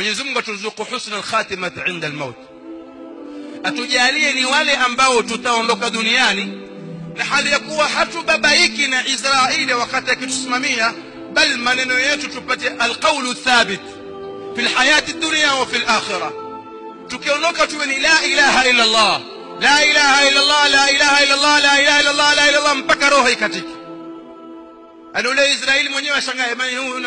Mwenyezi Mungu atuzuku husna al-khatimah 'inda al-maut. Atujalie ni wale ambao tutaondoka duniani na hali ya kuwa hatubabaiki na Israeli wakati akitusimamia, bal maneno yetu tupate al-qawlu thabit fi al-hayati ad-dunya wa fi al-akhirah. Tukiondoka tuwe ni la ilaha illa Allah, la ilaha illa Allah, la ilaha illa Allah, la ilaha illa Allah, la ilaha illa Allah, mpaka roho ikatike. Ule Israeli mwenyewe ashangae, maana huyu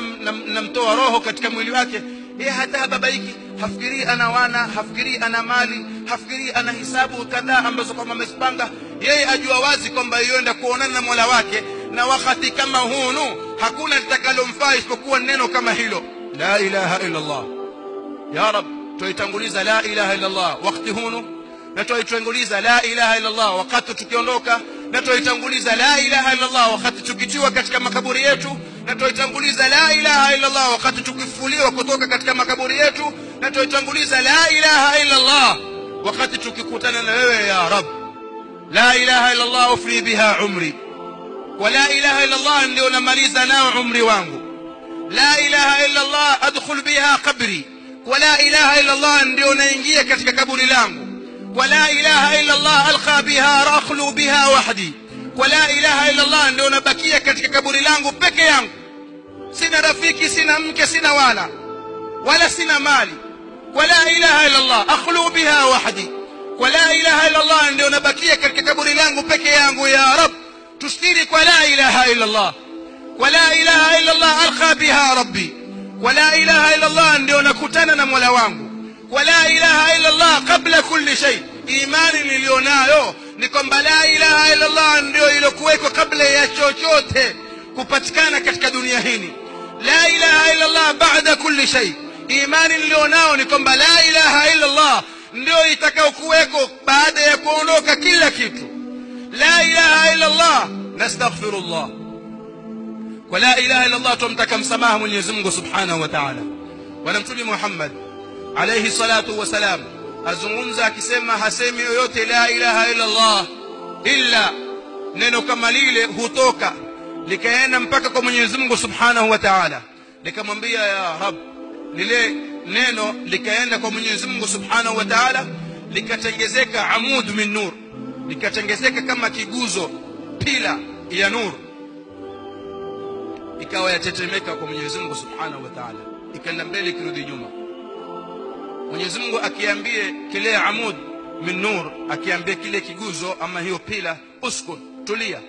namtoa roho katika mwili wake, yeye hata babaiki, hafikiri ana wana, hafikiri ana mali, hafikiri ana hisabu kadhaa ambazo kama amezipanga. Yeye ajua wazi kwamba yuenda kuonana na Mola wake, na wakati kama huu hakuna litakalomfaa isipokuwa neno kama hilo, la ilaha illa Allah. Ya Rab, tuitanguliza la ilaha illa Allah wakati huu, na tuitanguliza la ilaha illa Allah wakati tukiondoka, na tuitanguliza la ilaha illa Allah wakati tukitiwa katika makaburi yetu, na tuitanguliza la ilaha illa Allah wakati tukifufuliwa kutoka katika makaburi yetu, na tuitanguliza la ilaha illa Allah wakati tukikutana na wewe ya Rab. La ilaha illa Allah ufri biha umri, wa la ilaha illa Allah ndio namaliza nao umri wangu. La ilaha illa Allah adkhul biha qabri, wa la ilaha illa Allah ndio naingia katika kaburi langu. ولا إله إلا الله ألقى بها رأخلو بها وحدي. ولا إله إلا الله ndio nabakia katika kaburi langu peke yangu, sina rafiki, sina mke, sina wala sina mali. ولا إله إلا الله أخلو بها وحدي. ولا إله إلا الله ndio nabakia katika kaburi langu peke yangu. ya Rab, tushtiri kwa la ilaha illa Allah. ولا إله إلا الله ألقى بها ربي. ولا إله إلا الله ndio nakutana na Mola wangu. ولا إله إلا الله قبل كل شيء. Imani nilionayo ni kwamba la ilaha illa Allah ndio iliyokuweko kabla ya chochote kupatikana katika dunia hii. La ilaha illa Allah baada kulli shay. Imani nilionao ni kwamba la ilaha illa Allah ndio itakayokuweko baada ya kuondoka kila kitu. La ilaha illa Allah nastaghfirullah. Wa la ilaha illa Allah tumtaka msamaha Mwenyezi Mungu Subhanahu wa Ta'ala. Wa Mtume Muhammad alayhi salatu wa salam azungumza akisema, hasemi yoyote la ilaha illa Allah illa neno kama lile hutoka likaenda mpaka kwa Mwenyezi Mungu Subhanahu wa Ta'ala, likamwambia ya Rab, lile neno likaenda kwa Mwenyezi Mungu Subhanahu wa Ta'ala, likatengezeka amud min nur, likatengezeka kama kiguzo pila ya nur, ikawa yatetemeka kwa Mwenyezi Mungu Subhanahu wa Ta'ala, ikaenda mbele kirudi nyuma. Mwenyezi Mungu akiambie kile amud min nur, akiambie kile kiguzo ama hiyo pila, uskun, tulia.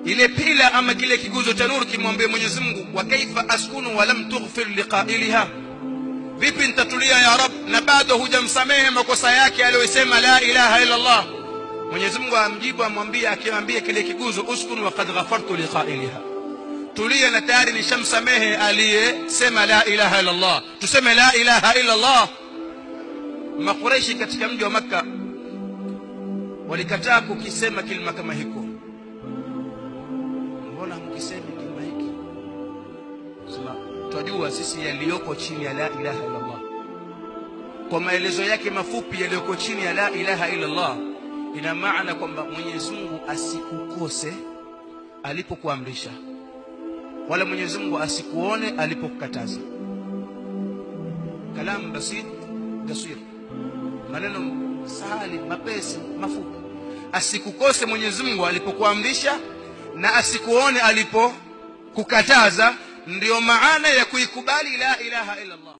Ile pila ama kile kiguzo cha nur kimwambie Mwenyezi Mungu, wa kaifa askunu wa lam tughfir liqailiha, vipi nitatulia ya Rab na bado hujamsamehe makosa yake aliyosema la ilaha illa Allah. Mwenyezi Mungu amjibu, amwambie, akiambia kile kiguzo uskun wa qad ghafartu liqailiha, tulia na tayari nishamsamehe aliyesema la ilaha illa Allah. Tuseme la ilaha illa Allah. Makuraishi katika mji wa Makka walikataa kukisema kilima kama hiko. Mbona mkisema kilima hiki? Sema tunajua sisi yaliyoko chini ya la ilaha illa Allah. Kwa maelezo yake mafupi yaliyoko chini ya la ilaha illa Allah, ina maana kwamba Mwenyezi Mungu asikukose alipokuamrisha, wala Mwenyezi Mungu asikuone alipokukataza. Kalam basit qasir, maneno sahali mapesi mafupi. Asikukose Mwenyezi Mungu alipokuamrisha na asikuone alipokukataza, ndio maana ya kuikubali la ilaha illa Allah.